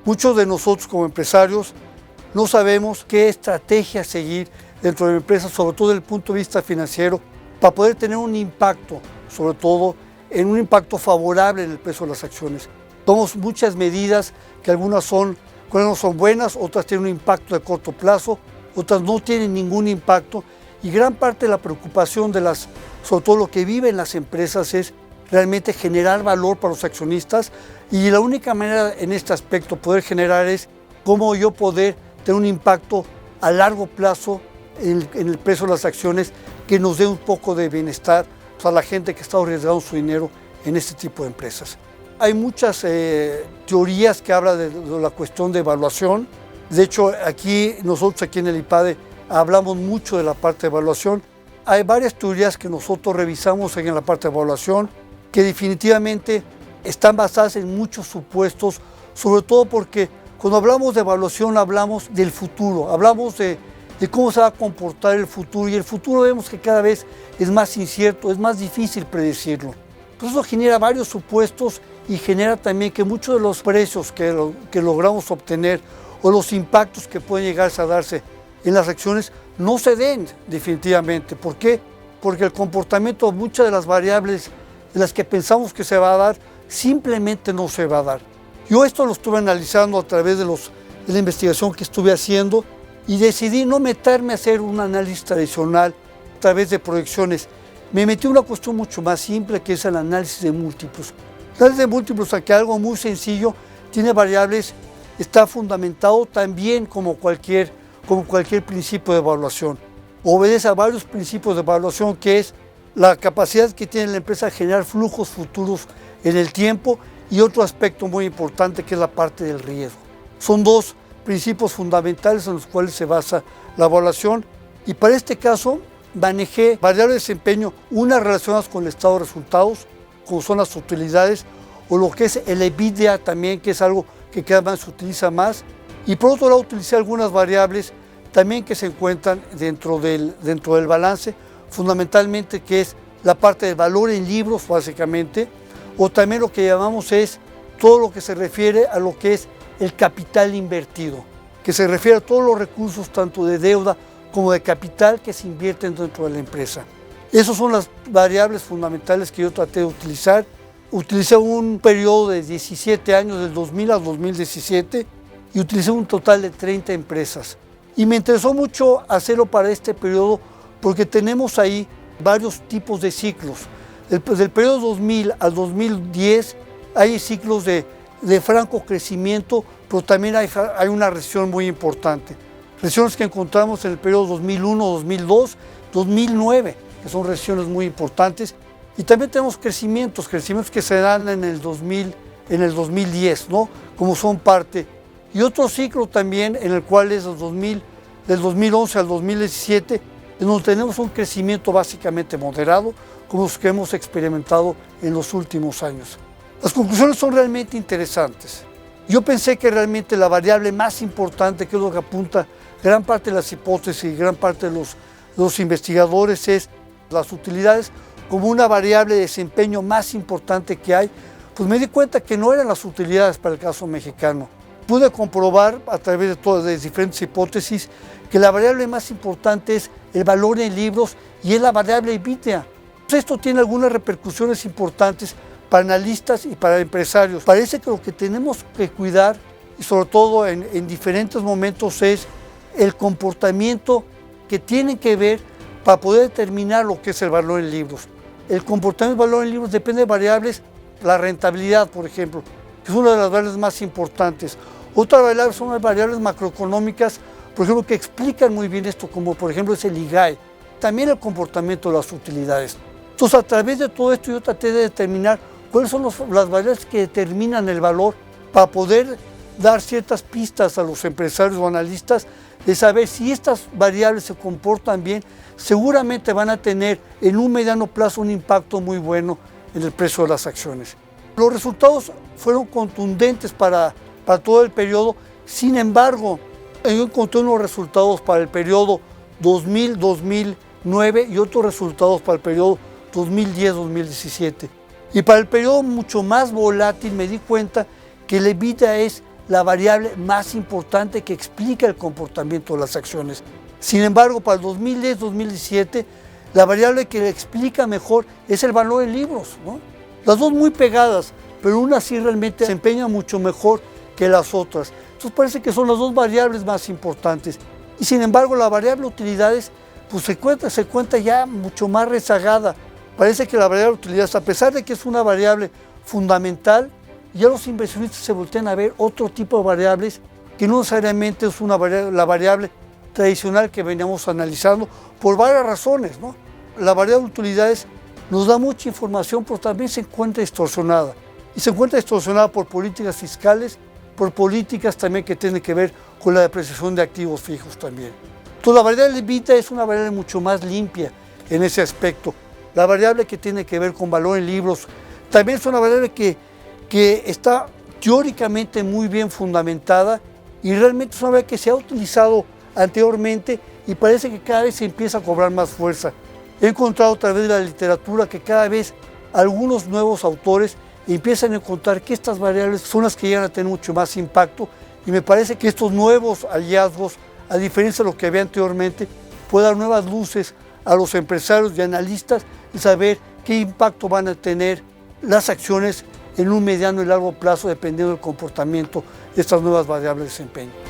Muchos de nosotros como empresarios no sabemos qué estrategia seguir dentro de la empresa, sobre todo desde el punto de vista financiero, para poder tener un impacto, sobre todo en un impacto favorable en el precio de las acciones. Tomamos muchas medidas que algunas son buenas, otras tienen un impacto de corto plazo, otras no tienen ningún impacto, y gran parte de la preocupación sobre todo lo que viven las empresas es realmente generar valor para los accionistas, y la única manera en este aspecto poder generar es cómo yo poder tener un impacto a largo plazo en el precio de las acciones que nos dé un poco de bienestar a la gente que está arriesgando su dinero en este tipo de empresas. Hay muchas teorías que hablan de la cuestión de evaluación. De hecho, nosotros aquí en el IPADE hablamos mucho de la parte de evaluación. Hay varias teorías que nosotros revisamos en la parte de evaluación que definitivamente están basadas en muchos supuestos, sobre todo porque cuando hablamos de evaluación hablamos del futuro, hablamos de cómo se va a comportar el futuro, y el futuro vemos que cada vez es más incierto, es más difícil predecirlo. Entonces eso genera varios supuestos y genera también que muchos de los precios que logramos obtener o los impactos que pueden llegarse a darse en las acciones no se den definitivamente. ¿Por qué? Porque el comportamiento, muchas de las variables de las que pensamos que se va a dar, simplemente no se va a dar. Yo esto lo estuve analizando a través de la investigación que estuve haciendo, y decidí no meterme a hacer un análisis tradicional a través de proyecciones. Me metí a una cuestión mucho más simple, que es el análisis de múltiplos. El análisis de múltiplos, aquí algo muy sencillo, tiene variables, está fundamentado también como cualquier principio de evaluación. Obedece a varios principios de evaluación, que es la capacidad que tiene la empresa de generar flujos futuros en el tiempo, y otro aspecto muy importante que es la parte del riesgo. Son dos principios fundamentales en los cuales se basa la evaluación, y para este caso manejé variables de desempeño, unas relacionadas con el estado de resultados, como son las utilidades, o lo que es el EBITDA también, que es algo que cada vez se utiliza más, y por otro lado utilicé algunas variables también que se encuentran dentro del balance, fundamentalmente que es la parte del valor en libros básicamente, o también lo que llamamos es todo lo que se refiere a lo que es el capital invertido, que se refiere a todos los recursos tanto de deuda como de capital que se invierten dentro de la empresa. Esas son las variables fundamentales que yo traté de utilizar. Utilicé un periodo de 17 años, del 2000 al 2017, y utilicé un total de 30 empresas. Y me interesó mucho hacerlo para este periodo porque tenemos ahí varios tipos de ciclos. Del periodo 2000 al 2010 hay ciclos de franco crecimiento, pero también hay una recesión muy importante. Recesiones que encontramos en el periodo 2001, 2002, 2009, que son recesiones muy importantes. Y también tenemos crecimientos que se dan en el 2010, ¿no? Como son parte. Y otro ciclo también en el cual es del 2011 al 2017, en donde tenemos un crecimiento básicamente moderado, como los que hemos experimentado en los últimos años. Las conclusiones son realmente interesantes. Yo pensé que realmente la variable más importante, que es lo que apunta gran parte de las hipótesis y gran parte de los investigadores, es las utilidades como una variable de desempeño más importante que hay. Pues me di cuenta que no eran las utilidades para el caso mexicano. Pude comprobar a través de diferentes hipótesis que la variable más importante es el valor en libros y es la variable EBITDA. Esto tiene algunas repercusiones importantes para analistas y para empresarios. Parece que lo que tenemos que cuidar, y sobre todo en diferentes momentos, es el comportamiento que tiene que ver para poder determinar lo que es el valor en libros. El comportamiento del valor en libros depende de variables, la rentabilidad, por ejemplo, que es una de las variables más importantes. Otras variables son las variables macroeconómicas, por ejemplo, que explican muy bien esto, como por ejemplo es el IGAE. También el comportamiento de las utilidades. Entonces, a través de todo esto yo traté de determinar cuáles son las variables que determinan el valor, para poder dar ciertas pistas a los empresarios o analistas de saber si estas variables se comportan bien, seguramente van a tener en un mediano plazo un impacto muy bueno en el precio de las acciones. Los resultados fueron contundentes para todo el periodo. Sin embargo, yo encontré unos resultados para el periodo 2000-2009 y otros resultados para el periodo 2010-2017. Y para el periodo mucho más volátil me di cuenta que el EBITDA es la variable más importante que explica el comportamiento de las acciones. Sin embargo, para el 2010-2017, la variable que explica mejor es el valor en libros, ¿no? Las dos muy pegadas, pero una sí realmente se empeña mucho mejor que las otras. Entonces parece que son las dos variables más importantes. Y sin embargo, la variable utilidades pues se cuenta ya mucho más rezagada. Parece que la variable utilidades, a pesar de que es una variable fundamental, ya los inversionistas se voltean a ver otro tipo de variables que no necesariamente es la variable tradicional que veníamos analizando por varias razones, ¿no? La variable de utilidades nos da mucha información, pero también se encuentra distorsionada. Y se encuentra distorsionada por políticas fiscales, por políticas también que tienen que ver con la depreciación de activos fijos también. Entonces la variable EBITDA es una variable mucho más limpia en ese aspecto. La variable que tiene que ver con valor en libros también es una variable que está teóricamente muy bien fundamentada y realmente es una variable que se ha utilizado anteriormente y parece que cada vez se empieza a cobrar más fuerza. He encontrado a través de la literatura que cada vez algunos nuevos autores empiezan a encontrar que estas variables son las que llegan a tener mucho más impacto y me parece que estos nuevos hallazgos, a diferencia de lo que había anteriormente, pueden dar nuevas luces a los empresarios y analistas y saber qué impacto van a tener las acciones en un mediano y largo plazo dependiendo del comportamiento de estas nuevas variables de desempeño.